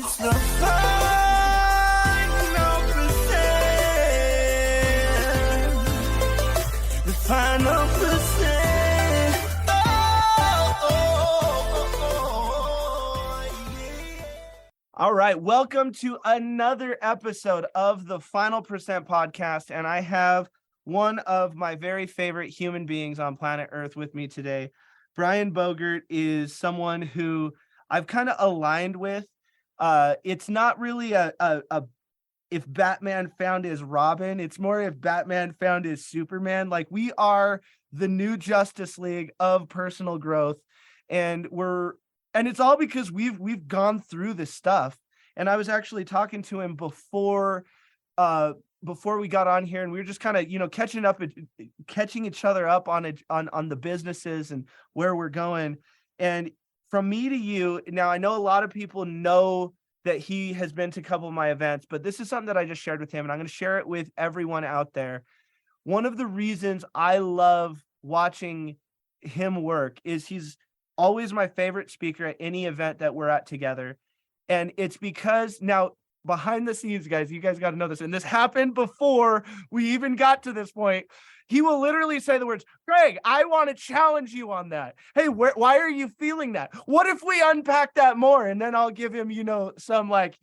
It's the final percent. The final percent. Yeah. All right, welcome to another episode of the Final Percent podcast, and I have one of my very favorite human beings on planet Earth with me today. Brian Bogert is someone who I've kind of aligned with. It's not really a if Batman found his Robin, it's more if Batman found his Superman. Like, we are the new Justice League of personal growth, and it's all because we've gone through this stuff. And I was actually talking to him before we got on here, and we were just kind of, catching each other up on the businesses and where we're going. And from me to you, now I know a lot of people know that he has been to a couple of my events, but this is something that I just shared with him, and I'm going to share it with everyone out there. One of the reasons I love watching him work is he's always my favorite speaker at any event that we're at together. And it's because now, behind the scenes, guys, you guys got to know this, and this happened before we even got to this point. He will literally say the words, "Greg, I want to challenge you on that. Hey, why are you feeling that? What if we unpack that more?" And then I'll give him, some word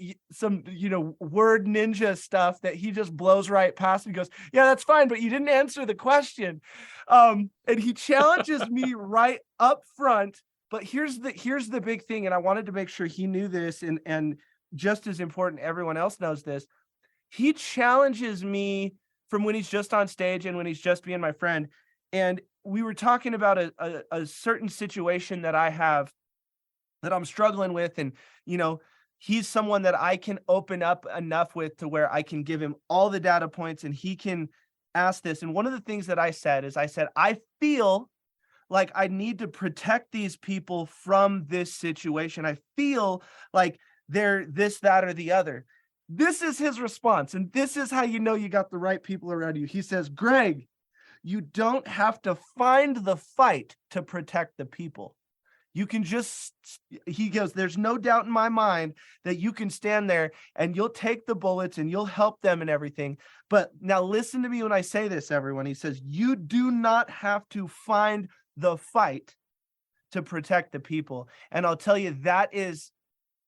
ninja stuff that he just blows right past and goes, "Yeah, that's fine, but you didn't answer the question." And he challenges me right up front. But here's the big thing, and I wanted to make sure he knew this, and just as important, everyone else knows this. He challenges me from when he's just on stage and when he's just being my friend. And we were talking about a certain situation that I have that I'm struggling with. And, he's someone that I can open up enough with to where I can give him all the data points and he can ask this. And one of the things that I said, I feel like I need to protect these people from this situation. I feel like they're this, that, or the other. This is his response, and this is how you know you got the right people around you. He says, "Greg, you don't have to find the fight to protect the people. You can just," he goes, "there's no doubt in my mind that you can stand there and you'll take the bullets and you'll help them and everything. But now listen to me when I say this, everyone." He says, "You do not have to find the fight to protect the people." And I'll tell you, that is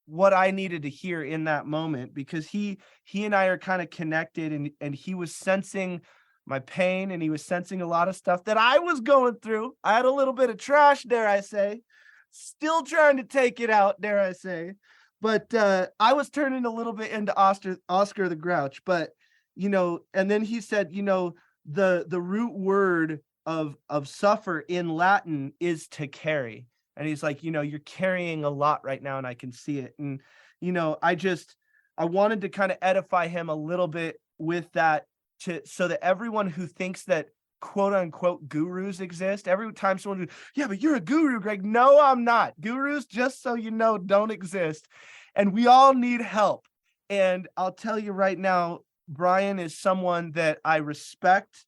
what I needed to hear in that moment, because he and I are kind of connected, and he was sensing my pain, and he was sensing a lot of stuff that I was going through. I had a little bit of trash, dare I say, still trying to take it out, dare I say. But I was turning a little bit into Oscar the Grouch. But, and then he said, the root word of suffer in Latin is to carry. And he's like, "You're carrying a lot right now, and I can see it." And, I wanted to kind of edify him a little bit with that, so that everyone who thinks that quote unquote gurus exist, every time someone goes, "Yeah, but you're a guru, Greg." No, I'm not. Gurus, just so you know, don't exist. And we all need help. And I'll tell you right now, Brian is someone that I respect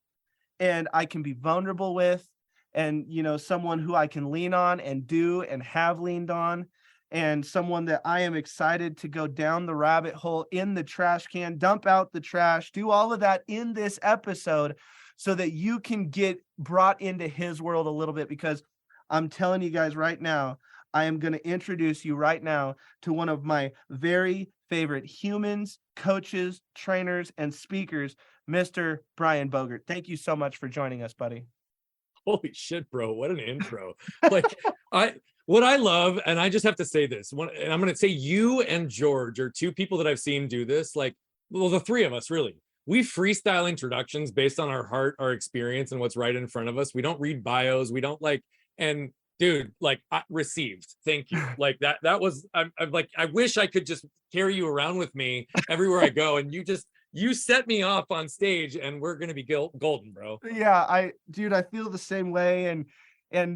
and I can be vulnerable with. And, someone who I can lean on and do and have leaned on, and someone that I am excited to go down the rabbit hole in the trash can, dump out the trash, do all of that in this episode so that you can get brought into his world a little bit. Because I'm telling you guys right now, I am going to introduce you right now to one of my very favorite humans, coaches, trainers, and speakers, Mr. Brian Bogert. Thank you so much for joining us, buddy. Holy shit, bro. What an intro. What I love, and I just have to say this, and I'm going to say you and George are two people that I've seen do this. The three of us, really. We freestyle introductions based on our heart, our experience, and what's right in front of us. We don't read bios. We don't and dude, received. Thank you. That was, I'm like, I wish I could just carry you around with me everywhere I go. And you set me off on stage, and we're going to be golden, bro. Yeah, I feel the same way. And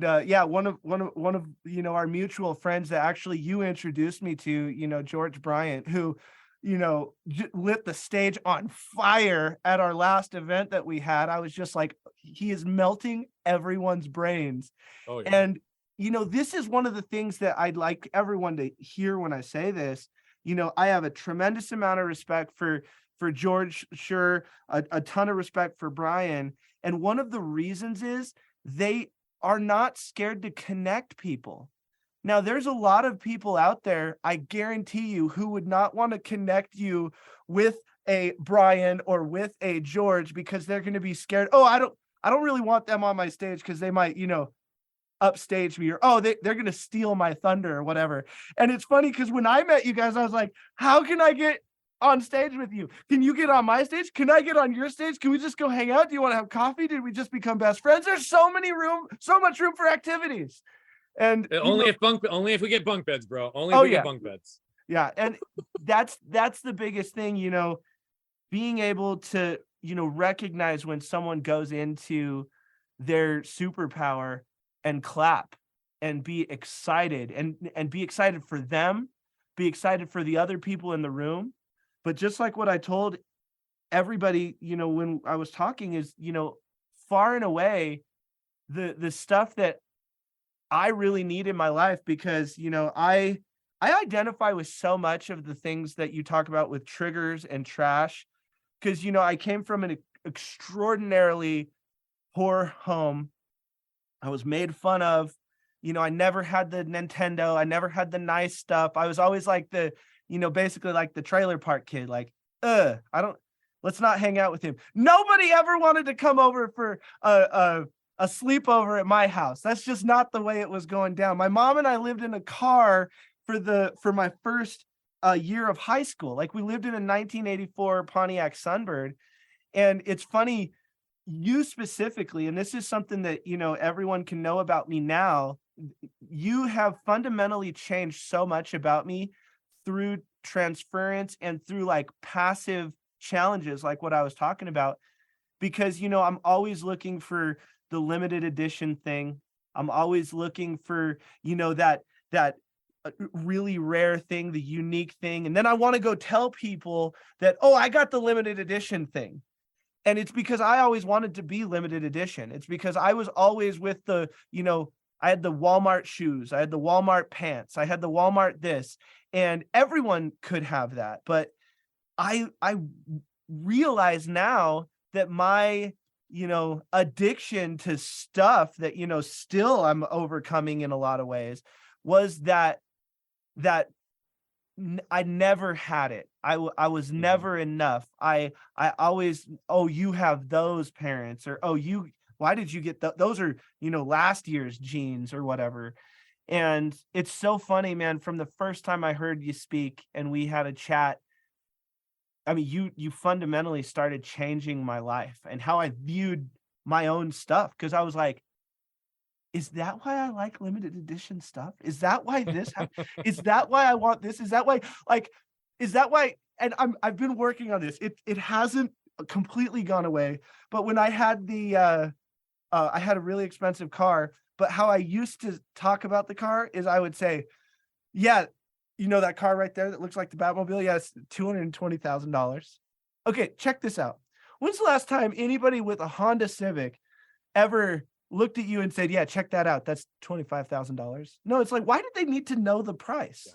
one of our mutual friends that actually you introduced me to, George Bryant, who lit the stage on fire at our last event that we had. I was just like, he is melting everyone's brains. Oh, yeah. And, this is one of the things that I'd like everyone to hear when I say this, I have a tremendous amount of respect for George, sure, a ton of respect for Brian. And one of the reasons is they are not scared to connect people. Now, there's a lot of people out there, I guarantee you, who would not want to connect you with a Brian or with a George because they're going to be scared. Oh, I don't really want them on my stage because they might, upstage me, or they're going to steal my thunder or whatever. And it's funny because when I met you guys, I was like, how can I get on stage with you? Can you get on my stage? Can I get on your stage? Can we just go hang out? Do you want to have coffee? Did we just become best friends? There's so much room for activities. And only if we get bunk beds, bro. Only if we get bunk beds. Yeah. And that's the biggest thing, being able to, recognize when someone goes into their superpower and clap and be excited and be excited for them, be excited for the other people in the room. But just like what I told everybody, when I was talking is, far and away the stuff that I really need in my life, because, I identify with so much of the things that you talk about with triggers and trash, because, I came from an extraordinarily poor home. I was made fun of. I never had the Nintendo. I never had the nice stuff. I was always like the, basically like the trailer park kid, like, let's not hang out with him. Nobody ever wanted to come over for a sleepover at my house. That's just not the way it was going down. My mom and I lived in a car for my first year of high school. Like, we lived in a 1984 Pontiac Sunbird. And it's funny, you specifically, and this is something that, everyone can know about me now, you have fundamentally changed so much about me through transference and through like passive challenges, like what I was talking about, because, I'm always looking for the limited edition thing. I'm always looking for, that really rare thing, the unique thing. And then I want to go tell people that, oh, I got the limited edition thing. And it's because I always wanted to be limited edition. It's because I was always with the, I had the Walmart shoes, I had the Walmart pants, I had the Walmart this, and everyone could have that. But I realize now that my, addiction to stuff that, still I'm overcoming in a lot of ways, was that I never had it. I was never enough. I always, oh, you have those parents, or, oh, why did you get those are, last year's jeans or whatever. And it's so funny, man, from the first time I heard you speak and we had a chat, I mean, you fundamentally started changing my life and how I viewed my own stuff. Cause I was like, is that why I like limited edition stuff? Is that why this is that why I want this? Is that why, and I've been working on this. It hasn't completely gone away, but when I had I had a really expensive car, but how I used to talk about the car is I would say, yeah, that car right there that looks like the Batmobile? Yeah, it's $220,000. Okay, check this out. When's the last time anybody with a Honda Civic ever looked at you and said, yeah, check that out, that's $25,000? No, it's like, why did they need to know the price? Yeah.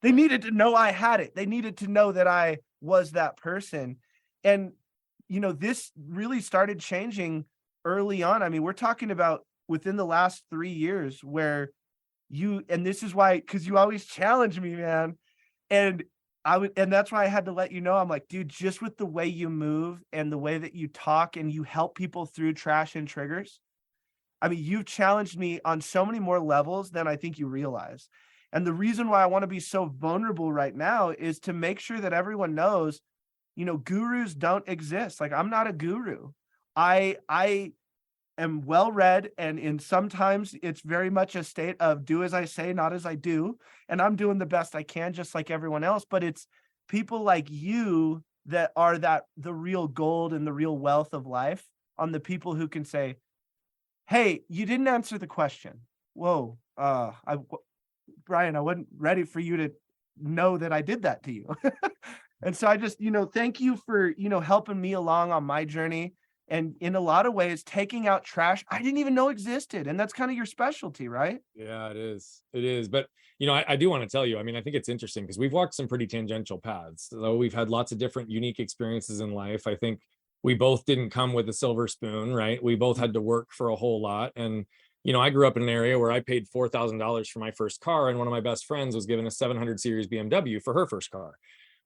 They needed to know I had it. They needed to know that I was that person. And, this really started changing early on. I mean, we're talking about within the last 3 years where and this is why, because you always challenge me, man. And that's why I had to let you know, I'm like, dude, just with the way you move and the way that you talk and you help people through trash and triggers, I mean, you've challenged me on so many more levels than I think you realize. And the reason why I want to be so vulnerable right now is to make sure that everyone knows, gurus don't exist. Like, I'm not a guru. I am well-read, and sometimes it's very much a state of do as I say, not as I do. And I'm doing the best I can, just like everyone else. But it's people like you that are the real gold and the real wealth of life, on the people who can say, hey, you didn't answer the question. Whoa, Brian, I wasn't ready for you to know that I did that to you. And so I just, thank you for, helping me along on my journey. and in a lot of ways taking out trash I didn't even know existed. And that's kind of your specialty, right? Yeah, it is. It is. But, you know, I do want to tell you, I mean, I think it's interesting because we've walked some pretty tangential paths. So we've had lots of different unique experiences in life. I think we both didn't come with a silver spoon, right? We both had to work for a whole lot. And, you know, I grew up in an area where I paid $4,000 for my first car. And one of my best friends was given a 700 series BMW for her first car,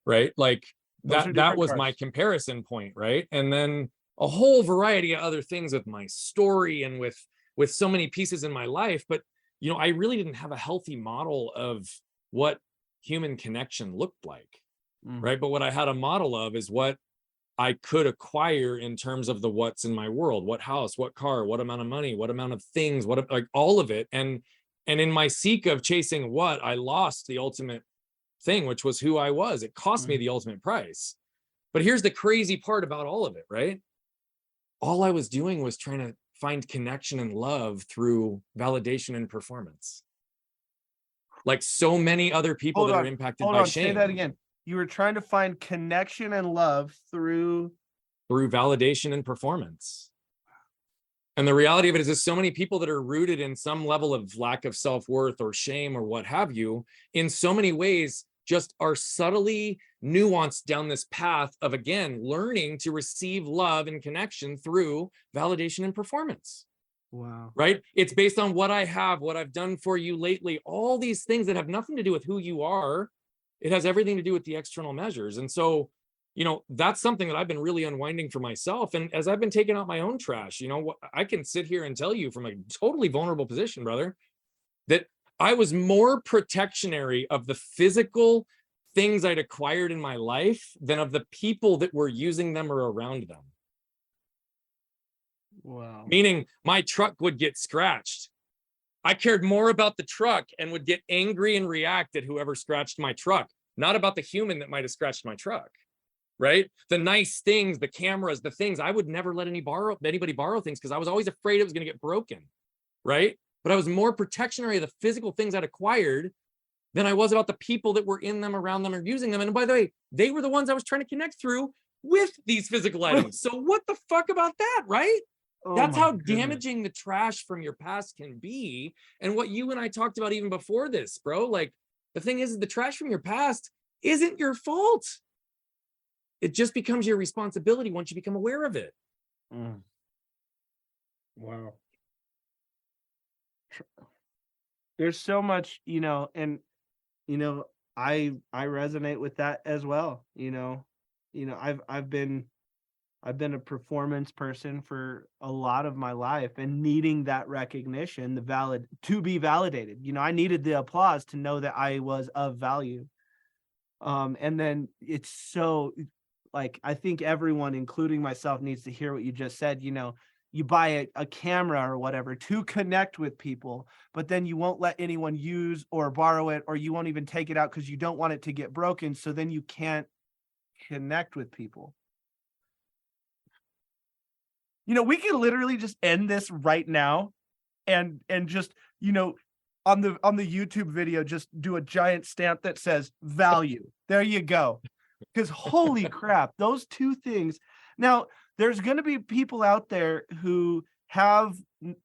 right? Like that was my comparison point, right? And then a whole variety of other things with my story and with so many pieces in my life. But, you know, I really didn't have a healthy model of what human connection looked like, right? But what I had a model of is what I could acquire in terms of the what's in my world, what house, what car, what amount of money, what amount of things, what, like all of it. And in my seek of chasing what, I lost the ultimate thing, which was who I was. It cost me the ultimate price. But here's the crazy part about all of it, right? All I was doing was trying to find connection and love through validation and performance. Like so many other people that are impacted by shame. Say that again. You were trying to find connection and love through validation and performance. And the reality of it is there's so many people that are rooted in some level of lack of self-worth or shame or what have you, in so many ways, just are subtly nuanced down this path of, again, learning to receive love and connection through validation and performance. Wow. Right? It's based on what I have, what I've done for you lately, all these things that have nothing to do with who you are. It has everything to do with the external measures. And so, you know, that's something that I've been really unwinding for myself. And as I've been taking out my own trash, you know, I can sit here and tell you from a totally vulnerable position, brother, that I was more protectionary of the physical things I'd acquired in my life than of the people that were using them or around them. Wow. Meaning my truck would get scratched. I cared more about the truck and would get angry and react at whoever scratched my truck, not about the human that might have scratched my truck, right? The nice things, the cameras, the things, I would never let anybody borrow things because I was always afraid it was going to get broken, right? But I was more protectionary of the physical things I'd acquired than I was about the people that were in them, around them, or using them. And by the way, they were the ones I was trying to connect through with these physical items. So what the fuck about that, right? That's how damaging the trash from your past can be. And what you and I talked about even before this, bro, like the thing is the trash from your past isn't your fault. It just becomes your responsibility once you become aware of it. Wow. There's so much, you know, and, you know, I resonate with that as well. You know, I've been a performance person for a lot of my life and needing that recognition, to be validated. You know, I needed the applause to know that I was of value. And then it's so like, I think everyone, including myself, needs to hear what you just said. You know, you buy a camera or whatever to connect with people, but then you won't let anyone use or borrow it, or you won't even take it out because you don't want it to get broken. So then you can't connect with people. You know, we can literally just end this right now and just, you know, on the YouTube video, just do a giant stamp that says value. There you go. Because holy crap, those two things. Now, there's going to be people out there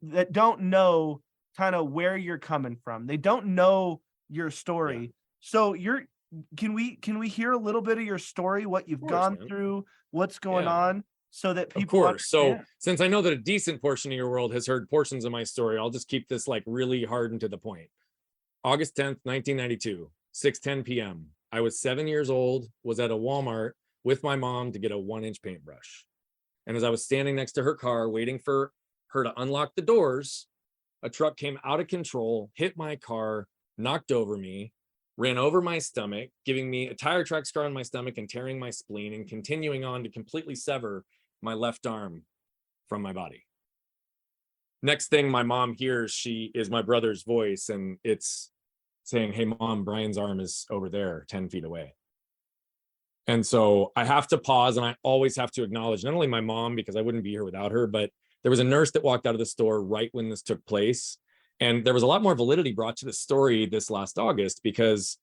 that don't know kind of where you're coming from. They don't know your story. Yeah. So can we hear a little bit of your story, what you've gone through, what's going on? So that people, of course. So since I know that a decent portion of your world has heard portions of my story, I'll just keep this like really hard and to the point. August 10th, 1992, 6:10 p.m. I was 7 years old, was at a Walmart with my mom to get a 1-inch paintbrush. And as I was standing next to her car, waiting for her to unlock the doors, a truck came out of control, hit my car, knocked over me, ran over my stomach, giving me a tire track scar on my stomach and tearing my spleen and continuing on to completely sever my left arm from my body. Next thing my mom hears, she is my brother's voice, and it's saying, "Hey mom, Brian's arm is over there 10 feet away." And so I have to pause, and I always have to acknowledge not only my mom, because I wouldn't be here without her, but there was a nurse that walked out of the store right when this took place. And there was a lot more validity brought to the story this last August because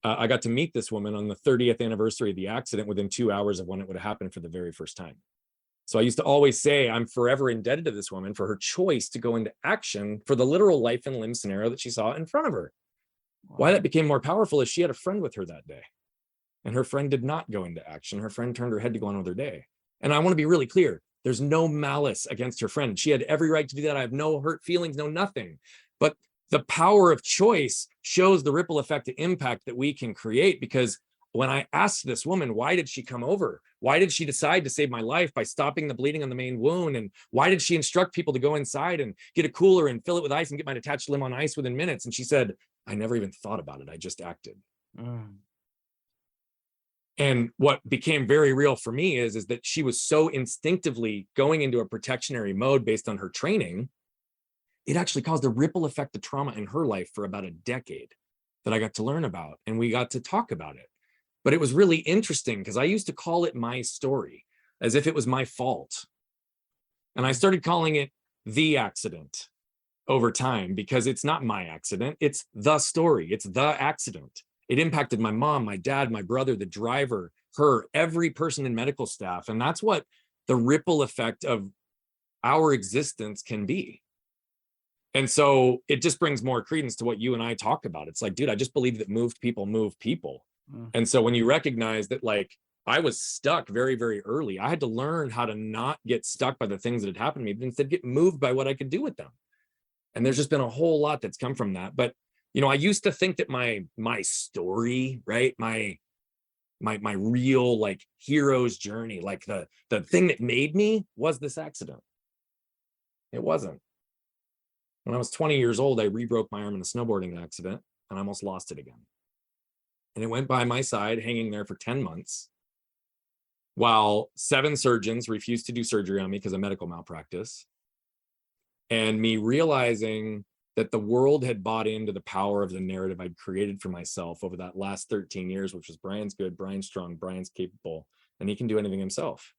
I got to meet this woman on the 30th anniversary of the accident within 2 hours of when it would have happened for the very first time. So I used to always say, I'm forever indebted to this woman for her choice to go into action for the literal life and limb scenario that she saw in front of her. Wow. Why that became more powerful is she had a friend with her that day. And her friend did not go into action. Her friend turned her head to go on with her day. And I want to be really clear. There's no malice against her friend. She had every right to do that. I have no hurt feelings, no nothing. But the power of choice shows the ripple effect, the impact that we can create. Because when I asked this woman, why did she come over? Why did she decide to save my life by stopping the bleeding on the main wound? And why did she instruct people to go inside and get a cooler and fill it with ice and get my detached limb on ice within minutes? And she said, I never even thought about it. I just acted. And what became very real for me is that she was so instinctively going into a protectionary mode based on her training. It actually caused a ripple effect of trauma in her life for about a decade that I got to learn about, and we got to talk about it. But it was really interesting because I used to call it my story as if it was my fault. And I started calling it the accident over time because it's not my accident. It's the story. It's the accident. It impacted my mom, my dad, my brother, the driver, her, every person in medical staff. And that's what the ripple effect of our existence can be. And so it just brings more credence to what you and I talk about. It's like, dude, I just believe that moved people move people. And so when you recognize that, like, I was stuck very, very early, I had to learn how to not get stuck by the things that had happened to me, but instead get moved by what I could do with them. And there's just been a whole lot that's come from that. But you know, I used to think that my story, right, my real like hero's journey, like the thing that made me was this accident. It wasn't. When I was 20 years old, I re-broke my arm in a snowboarding accident and I almost lost it again. And it went by my side, hanging there for 10 months, while 7 surgeons refused to do surgery on me because of medical malpractice, and me realizing that the world had bought into the power of the narrative I'd created for myself over that last 13 years, which was Brian's good, Brian's strong, Brian's capable, and he can do anything himself.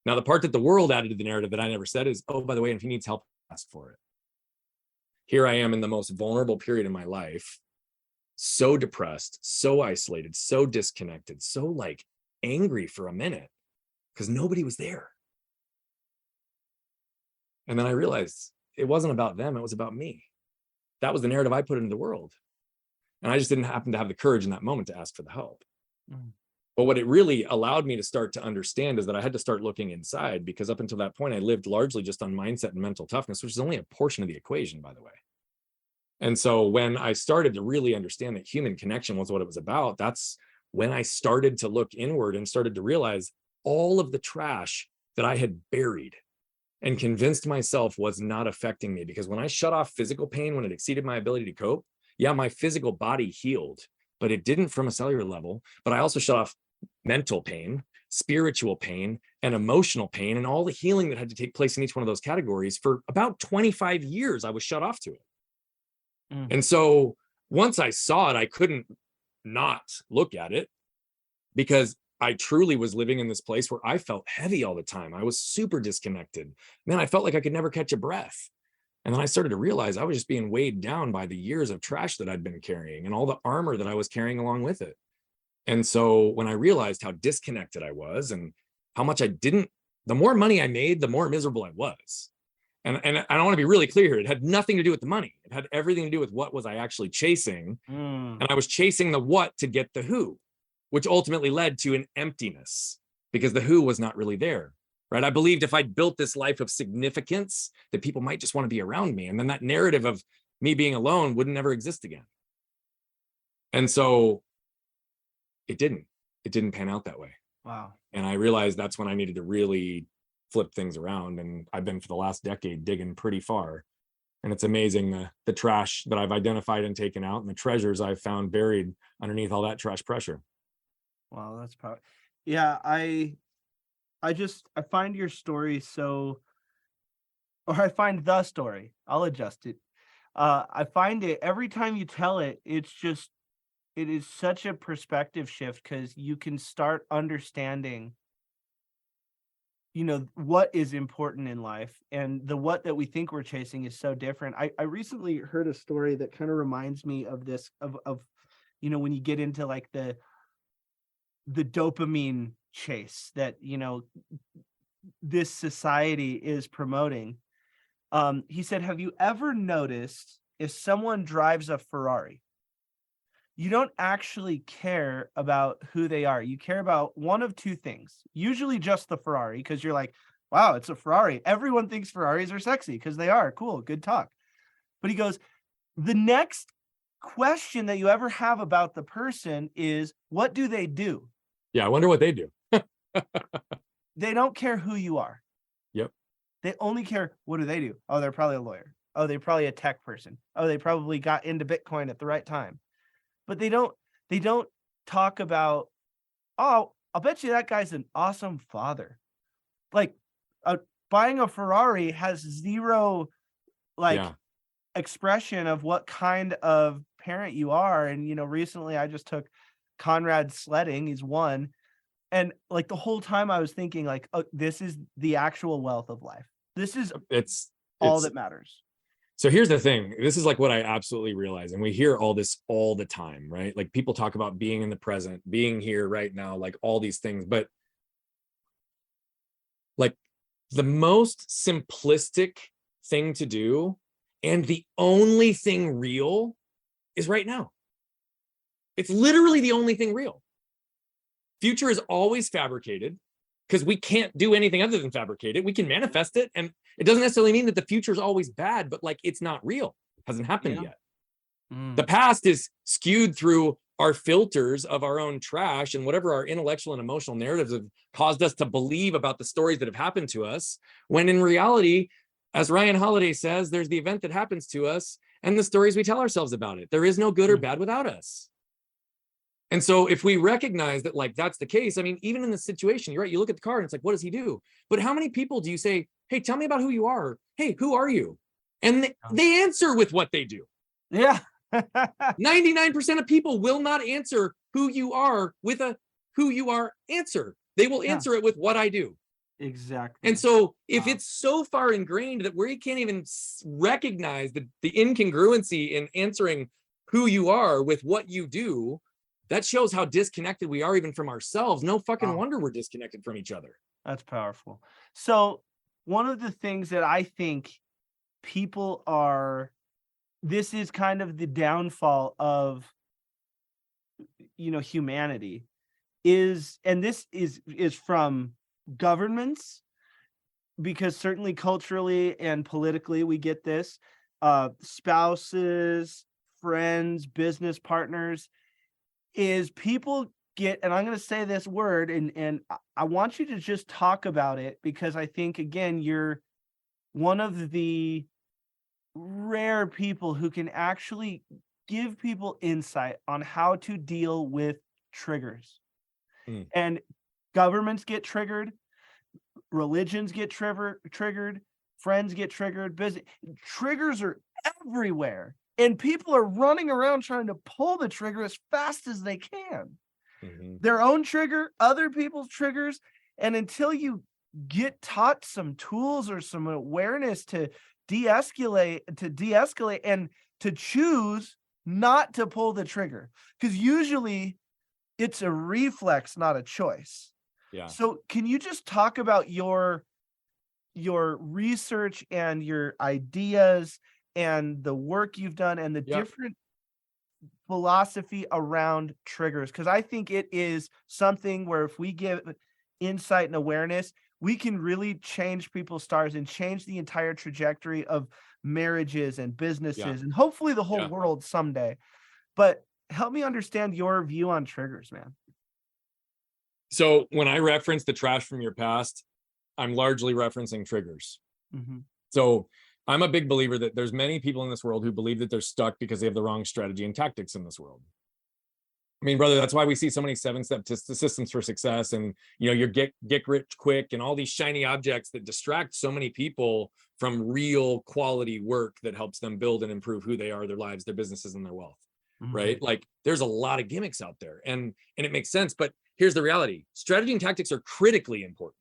Now, the part that the world added to the narrative that I never said is, oh, by the way, if he needs help, ask for it. Here I am in the most vulnerable period in my life, so depressed, so isolated, so disconnected, so like angry for a minute because nobody was there. And then I realized it wasn't about them, it was about me. That was the narrative I put into the world. And I just didn't happen to have the courage in that moment to ask for the help. But what it really allowed me to start to understand is that I had to start looking inside, because up until that point, I lived largely just on mindset and mental toughness, which is only a portion of the equation, by the way. And so when I started to really understand that human connection was what it was about, that's when I started to look inward and started to realize all of the trash that I had buried and convinced myself was not affecting me. Because when I shut off physical pain, when it exceeded my ability to cope, yeah, my physical body healed, but it didn't from a cellular level. But I also shut off mental pain, spiritual pain, and emotional pain, and all the healing that had to take place in each one of those categories. For about 25 years, I was shut off to it. And so once I saw it, I couldn't not look at it, because I truly was living in this place where I felt heavy all the time. I was super disconnected. Man, I felt like I could never catch a breath. And then I started to realize I was just being weighed down by the years of trash that I'd been carrying and all the armor that I was carrying along with it. And so when I realized how disconnected I was and how much I didn't, the more money I made, the more miserable I was. And I want to be really clear here. It had nothing to do with the money. It had everything to do with what was I actually chasing. And I was chasing the what to get the who, which ultimately led to an emptiness, because the who was not really there, right? I believed if I'd built this life of significance, that people might just want to be around me. And then that narrative of me being alone would never exist again. And so it didn't pan out that way. Wow. And I realized that's when I needed to really flip things around. And I've been for the last decade digging pretty far. And it's amazing the trash that I've identified and taken out, and the treasures I've found buried underneath all that trash pressure. Wow, that's powerful. Yeah, I find your story so, or I find the story, I'll adjust it. I find it every time you tell it, it is such a perspective shift, because you can start understanding, what is important in life, and the what that we think we're chasing is so different. I recently heard a story that kind of reminds me of this, of when you get into like the dopamine chase, that this society is promoting. He said, have you ever noticed if someone drives a Ferrari, you don't actually care about who they are. You care about one of two things, usually just the Ferrari, because you're like, wow, it's a Ferrari. Everyone thinks Ferraris are sexy because they are. Cool, good talk. But he goes, the next question that you ever have about the person is, what do they do? Yeah, I wonder what they do. They don't care who you are. Yep. They only care, what do they do? Oh, they're probably a lawyer. Oh, they're probably a tech person. Oh, they probably got into Bitcoin at the right time. But they don't talk about, oh, I'll bet you that guy's an awesome father. Like, buying a Ferrari has zero expression of what kind of parent you are. And, recently I just took Conrad sledding. He's one. And like the whole time I was thinking like, oh, this is the actual wealth of life. This is all that matters. So here's the thing. This is like what I absolutely realize. And we hear all this all the time, right? Like people talk about being in the present, being here right now, like all these things. But like the most simplistic thing to do and the only thing real is right now. It's literally the only thing real. Future is always fabricated because we can't do anything other than fabricate it. We can manifest it. And it doesn't necessarily mean that the future is always bad, but like it's not real. It hasn't happened yet. The past is skewed through our filters of our own trash and whatever our intellectual and emotional narratives have caused us to believe about the stories that have happened to us. When in reality, as Ryan Holiday says, there's the event that happens to us and the stories we tell ourselves about it. There is no good or bad without us. And so if we recognize that like that's the case, I mean, even in this situation, you're right, you look at the car and it's like, what does he do? But how many people do you say, hey, tell me about who you are? Hey, who are you? And they answer with what they do. Yeah. 99% of people will not answer who you are with a who you are answer. They will answer it with what I do. Exactly. And so if it's so far ingrained that we can't even recognize the incongruency in answering who you are with what you do, that shows how disconnected we are even from ourselves. No fucking wonder we're disconnected from each other. That's powerful. So one of the things that I think people are, this is kind of the downfall of, humanity is, and this is from governments, because certainly culturally and politically we get this, spouses, friends, business partners, is people get, and I'm going to say this word, and I want you to just talk about it, because I think, again, you're one of the rare people who can actually give people insight on how to deal with triggers. And governments get triggered, religions get triggered, friends get triggered, business triggers are everywhere. And people are running around trying to pull the trigger as fast as they can. Their own trigger, other people's triggers. And until you get taught some tools or some awareness to de-escalate and to choose not to pull the trigger, because usually it's a reflex, not a choice. Yeah. So can you just talk about your research and your ideas and the work you've done and the different philosophy around triggers? Because I think it is something where if we give insight and awareness, we can really change people's stars and change the entire trajectory of marriages and businesses and hopefully the whole world someday. But help me understand your view on triggers, man. So when I reference the trash from your past, I'm largely referencing triggers. So I'm a big believer that there's many people in this world who believe that they're stuck because they have the wrong strategy and tactics in this world. I mean, brother, that's why we see so many 7-step systems for success and, your get rich quick and all these shiny objects that distract so many people from real quality work that helps them build and improve who they are, their lives, their businesses, and their wealth. Right? Like there's a lot of gimmicks out there and it makes sense. But here's the reality. Strategy and tactics are critically important.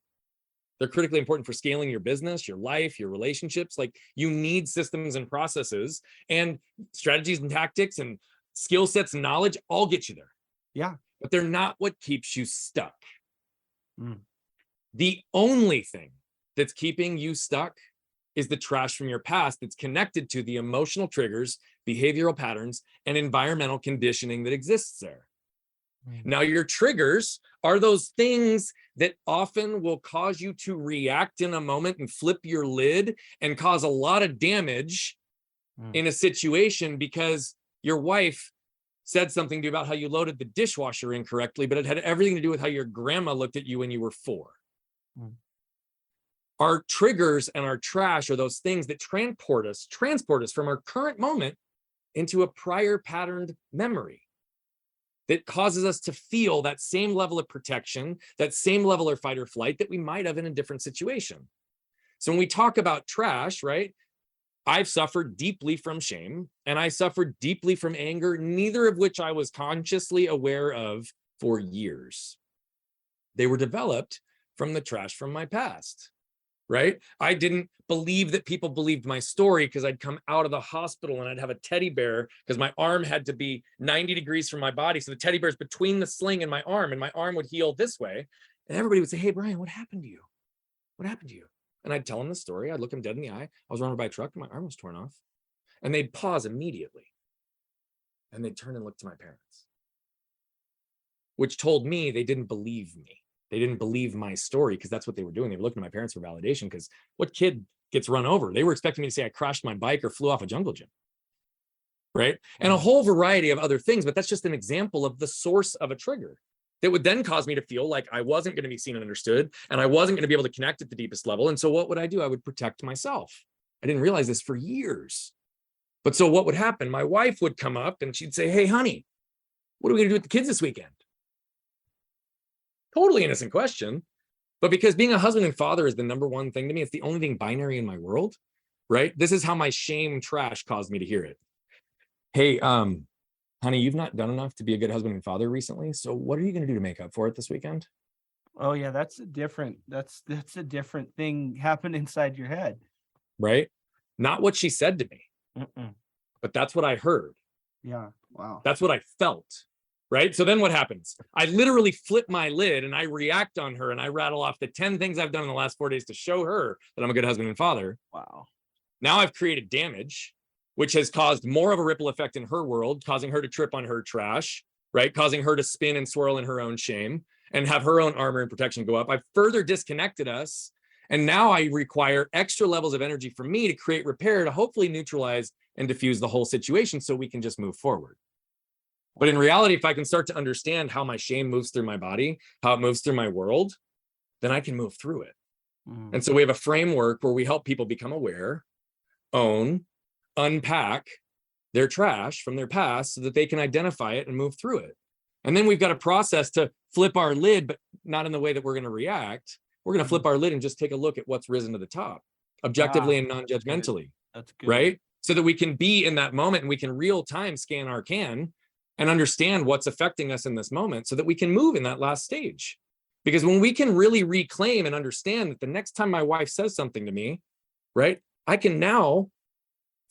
They're critically important for scaling your business, your life, your relationships. Like you need systems and processes, and strategies and tactics and skill sets and knowledge all get you there. Yeah. But they're not what keeps you stuck. The only thing that's keeping you stuck is the trash from your past that's connected to the emotional triggers, behavioral patterns, and environmental conditioning that exists there. Now, your triggers are those things that often will cause you to react in a moment and flip your lid and cause a lot of damage in a situation because your wife said something to you about how you loaded the dishwasher incorrectly, but it had everything to do with how your grandma looked at you when you were 4. Our triggers and our trash are those things that transport us from our current moment into a prior patterned memory that causes us to feel that same level of protection, that same level of fight or flight that we might have in a different situation. So when we talk about trash, right, I've suffered deeply from shame and I suffered deeply from anger, neither of which I was consciously aware of for years. They were developed from the trash from my past, right? I didn't believe that people believed my story because I'd come out of the hospital and I'd have a teddy bear because my arm had to be 90 degrees from my body. So the teddy bear's between the sling and my arm would heal this way. And everybody would say, hey, Brian, what happened to you? What happened to you? And I'd tell them the story. I'd look them dead in the eye. I was run over by a truck and my arm was torn off. And they'd pause immediately. And they'd turn and look to my parents, which told me they didn't believe me. They didn't believe my story because that's what they were doing. They were looking at my parents for validation because what kid gets run over? They were expecting me to say I crashed my bike or flew off a jungle gym, right? And a whole variety of other things, but that's just an example of the source of a trigger that would then cause me to feel like I wasn't going to be seen and understood, and I wasn't going to be able to connect at the deepest level. And so what would I do? I would protect myself. I didn't realize this for years. But so what would happen? My wife would come up and she'd say, hey, honey, what are we going to do with the kids this weekend? Totally innocent question. But because being a husband and father is the number one thing to me, it's the only thing binary in my world, right? This is how my shame trash caused me to hear it. Hey, honey, you've not done enough to be a good husband and father recently. So what are you going to do to make up for it this weekend? Oh yeah, that's a different thing happen inside your head. Right? Not what she said to me, but that's what I heard. Yeah. Wow. That's what I felt. Right? So then what happens? I literally flip my lid and I react on her and I rattle off the 10 things I've done in the last 4 days to show her that I'm a good husband and father. Wow. Now I've created damage, which has caused more of a ripple effect in her world, causing her to trip on her trash, right? Causing her to spin and swirl in her own shame and have her own armor and protection go up. I've further disconnected us. And now I require extra levels of energy from me to create repair to hopefully neutralize and diffuse the whole situation so we can just move forward. But in reality, if I can start to understand how my shame moves through my body, how it moves through my world, then I can move through it. And so we have a framework where we help people become aware, own, unpack their trash from their past so that they can identify it and move through it. And then we've got a process to flip our lid, but not in the way that we're going to react. We're going to flip our lid and just take a look at what's risen to the top, objectively and non-judgmentally. That's good. Right? So that we can be in that moment and we can real time scan our can and understand what's affecting us in this moment so that we can move in that last stage. Because when we can really reclaim and understand that the next time my wife says something to me, right, I can now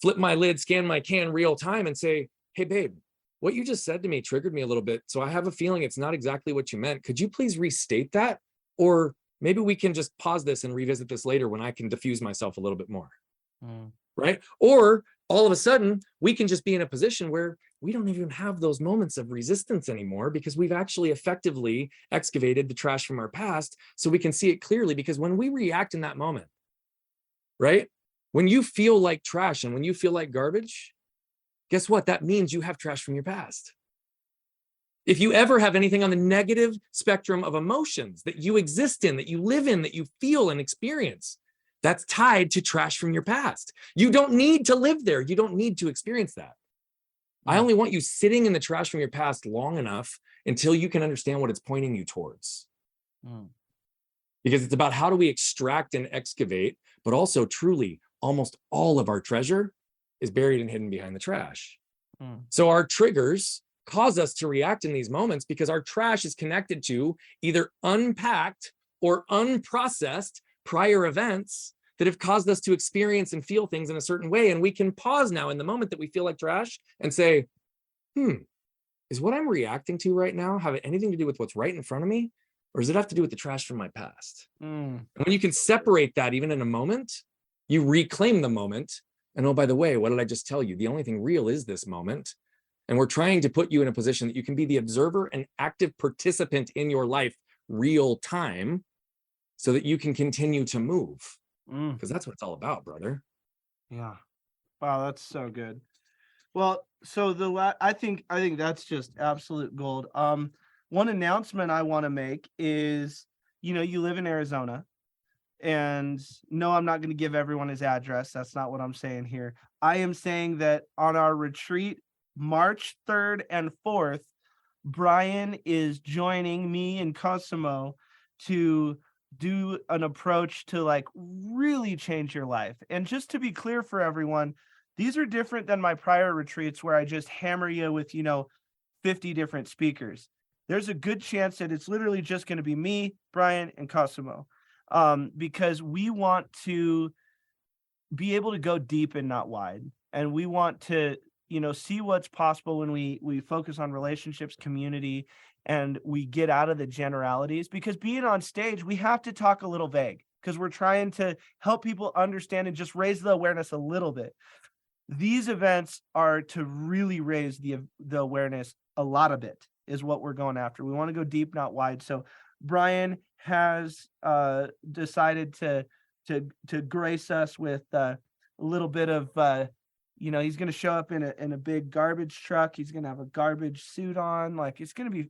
flip my lid, scan my can real time and say, hey, babe, what you just said to me triggered me a little bit. So I have a feeling it's not exactly what you meant. Could you please restate that? Or maybe we can just pause this and revisit this later when I can diffuse myself a little bit more. Right? Or all of a sudden, we can just be in a position where we don't even have those moments of resistance anymore because we've actually effectively excavated the trash from our past so we can see it clearly. Because when we react in that moment, right? When you feel like trash and when you feel like garbage, guess what? That means you have trash from your past. If you ever have anything on the negative spectrum of emotions that you exist in, that you live in, that you feel and experience, that's tied to trash from your past. You don't need to live there. You don't need to experience that. I only want you sitting in the trash from your past long enough until you can understand what it's pointing you towards. Because it's about how do we extract and excavate, but also truly almost all of our treasure is buried and hidden behind the trash. So our triggers cause us to react in these moments because our trash is connected to either unpacked or unprocessed prior events that have caused us to experience and feel things in a certain way. And we can pause now in the moment that we feel like trash and say, is what I'm reacting to right now have anything to do with what's right in front of me? or does it have to do with the trash from my past? Mm. And when you can separate that even in a moment, you reclaim the moment. And oh, by the way, what did I just tell you? The only thing real is this moment. And we're trying to put you in a position that you can be the observer and active participant in your life real time so that you can continue to move. Because that's what it's all about, brother. Yeah. Wow, that's so good. Well, so I think that's just absolute gold. One announcement I want to make is, you live in Arizona, and no, I'm not going to give everyone his address. That's not what I'm saying here. I am saying that on our retreat, March 3rd and 4th, Brian is joining me and Cosimo to do an approach to like really change your life. And just to be clear for everyone, these are different than my prior retreats where I just hammer you with, 50 different speakers. There's a good chance that it's literally just going to be me, Brian, and Cosimo, because we want to be able to go deep and not wide. And we want to, see what's possible when we focus on relationships, community, and we get out of the generalities, because being on stage, we have to talk a little vague because we're trying to help people understand and just raise the awareness a little bit. These events are to really raise the awareness a lot of it is what we're going after. We want to go deep, not wide. So Brian has decided to grace us with a little bit of he's going to show up in a big garbage truck. He's going to have a garbage suit on. Like it's going to be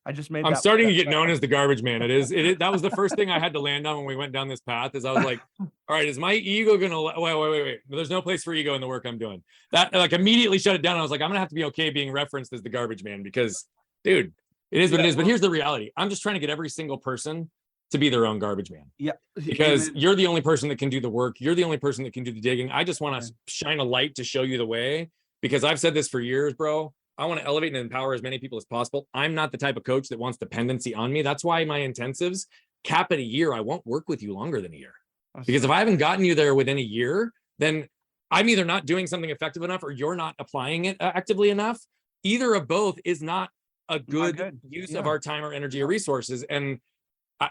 I just made. I'm starting to get known as the garbage man. It is. That was the first thing I had to land on when we went down this path. Is I was like, all right, is my ego gonna? Wait. There's no place for ego in the work I'm doing. That like immediately shut it down. I was like, I'm gonna have to be okay being referenced as the garbage man because, dude, it is what it is. But here's the reality. I'm just trying to get every single person to be their own garbage man. Yeah. Because you're the only person that can do the work. You're the only person that can do the digging. I just want to shine a light to show you the way, because I've said this for years, bro. I want to elevate and empower as many people as possible. I'm not the type of coach that wants dependency on me. That's why my intensives cap at a year. I won't work with you longer than a year. Because if I haven't gotten you there within a year, then I'm either not doing something effective enough or you're not applying it actively enough. Either of both is not a good use of our time or energy or resources. And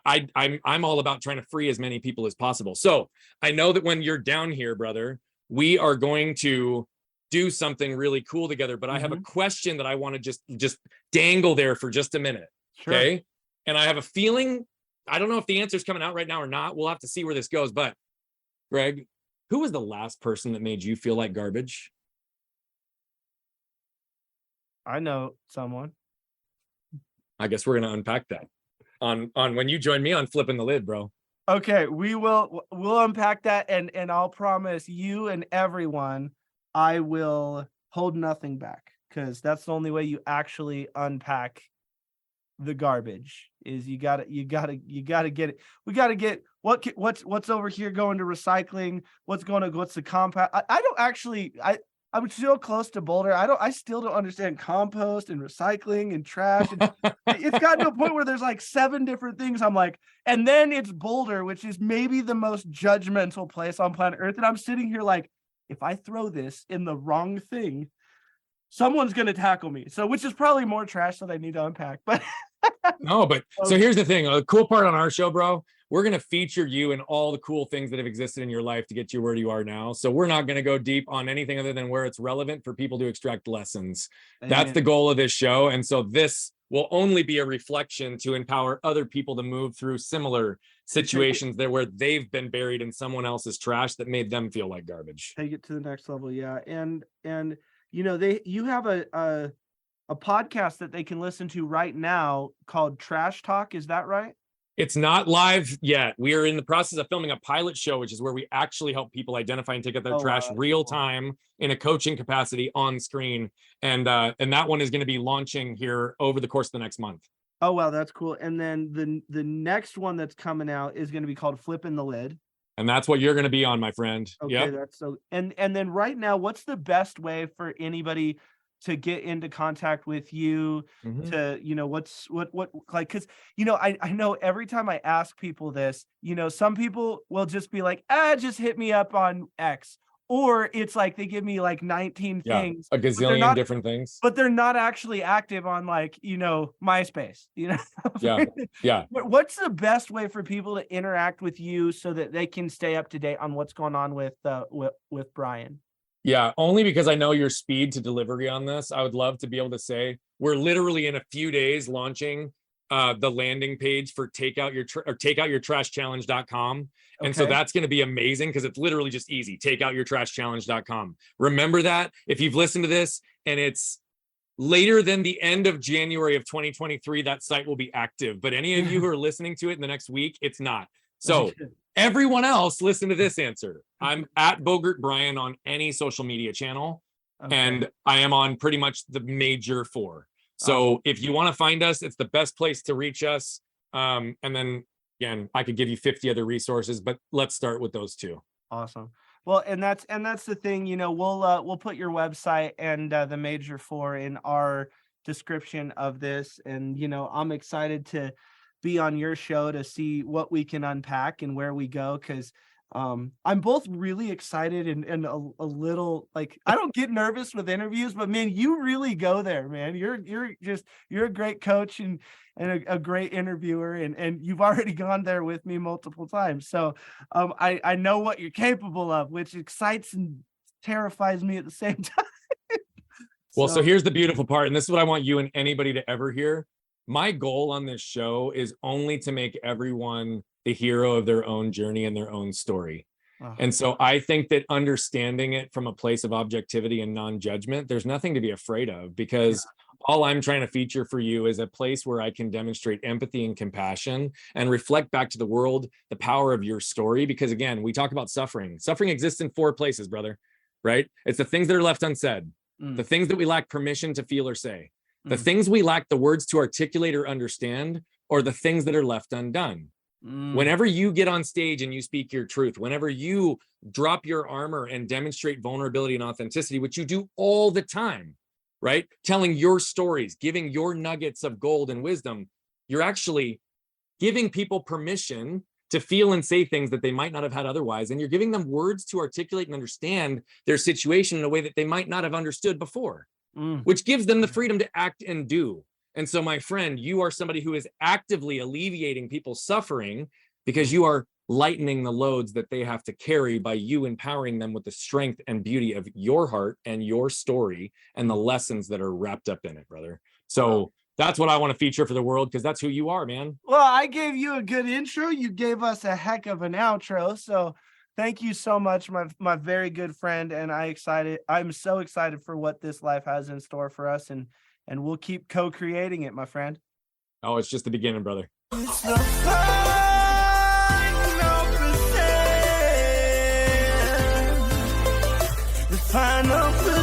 I'm all about trying to free as many people as possible. So I know that when you're down here, brother, we are going to do something really cool together, but I have a question that I want to just dangle there for just a minute. Sure. Okay. And I have a feeling, I don't know if the answer's coming out right now or not. We'll have to see where this goes. But Greg, who was the last person that made you feel like garbage? I know someone. I guess we're going to unpack that on when you join me on Flipping the Lid, bro. Okay. We'll unpack that. And I'll promise you and everyone, I will hold nothing back, because that's the only way you actually unpack the garbage. Is you gotta get it. We gotta get what's over here going to recycling. What's the compost? I'm so close to Boulder. I still don't understand compost and recycling and trash. And it's gotten to a point where there's like 7 different things. I'm like, and then it's Boulder, which is maybe the most judgmental place on planet Earth. And I'm sitting here like, if I throw this in the wrong thing, someone's going to tackle me. So, which is probably more trash that I need to unpack. But no, but so here's the thing. The cool part on our show, bro, we're going to feature you and all the cool things that have existed in your life to get you where you are now. So we're not going to go deep on anything other than where it's relevant for people to extract lessons. Amen. That's the goal of this show. And so this will only be a reflection to empower other people to move through similar situations there where they've been buried in someone else's trash that made them feel like garbage. Take it to the next level. Yeah. And you have a podcast that they can listen to right now called Trash Talk. Is that right? It's not live yet. We are in the process of filming a pilot show, which is where we actually help people identify and take out their trash real time in a coaching capacity on screen. And that one is going to be launching here over the course of the next month. Oh, wow. That's cool. And then the next one that's coming out is going to be called Flipping the Lid. And that's what you're going to be on, my friend. Okay. Yep. That's so, and then right now, what's the best way for anybody to get into contact with you to, what, like, cause I know every time I ask people this, some people will just be like, just hit me up on X, or it's like they give me like 19 things, a gazillion different things, but they're not actually active on like, you know, MySpace, you know? Yeah. What's the best way for people to interact with you so that they can stay up to date on what's going on with Brian? Yeah, only because I know your speed to delivery on this. I would love to be able to say we're literally in a few days launching the landing page for takeoutyourtrashchallenge.com. And so that's going to be amazing because it's literally just easy. Takeoutyourtrashchallenge.com. Remember that if you've listened to this and it's later than the end of January of 2023, that site will be active. But any of you who are listening to it in the next week, it's not. So everyone else, listen to this answer. I'm at Bogert Brian on any social media channel. And I am on pretty much the major 4. So if you want to find us, it's the best place to reach us. And then again, I could give you 50 other resources, but let's start with those 2. Awesome. Well, and that's the thing, you know, we'll put your website and the major 4 in our description of this. And, you know, I'm excited to be on your show to see what we can unpack and where we go. Cause I'm both really excited and a little like, I don't get nervous with interviews, but man, you really go there, man. You're a great coach and a great interviewer, and you've already gone there with me multiple times. So I know what you're capable of, which excites and terrifies me at the same time. Well, so here's the beautiful part, and this is what I want you and anybody to ever hear. My goal on this show is only to make everyone the hero of their own journey and their own story. And so I think that understanding it from a place of objectivity and non-judgment, there's nothing to be afraid of, because all I'm trying to feature for you is a place where I can demonstrate empathy and compassion and reflect back to the world the power of your story. Because again, we talk about suffering. Suffering exists in 4 places, brother, right? It's the things that are left unsaid, the things that we lack permission to feel or say, the things we lack the words to articulate or understand, or the things that are left undone. Whenever you get on stage and you speak your truth, whenever you drop your armor and demonstrate vulnerability and authenticity, which you do all the time, right? Telling your stories, giving your nuggets of gold and wisdom, you're actually giving people permission to feel and say things that they might not have had otherwise. And you're giving them words to articulate and understand their situation in a way that they might not have understood before, which gives them the freedom to act and do. And so, my friend, you are somebody who is actively alleviating people's suffering because you are lightening the loads that they have to carry by you empowering them with the strength and beauty of your heart and your story and the lessons that are wrapped up in it, brother. So that's what I want to feature for the world, because that's who you are, man. Well, I gave you a good intro. You gave us a heck of an outro. So thank you so much, my very good friend. And I'm so excited for what this life has in store for us. And we'll keep co-creating it, my friend. Oh, it's just the beginning, brother. It's the final percent. The final percent.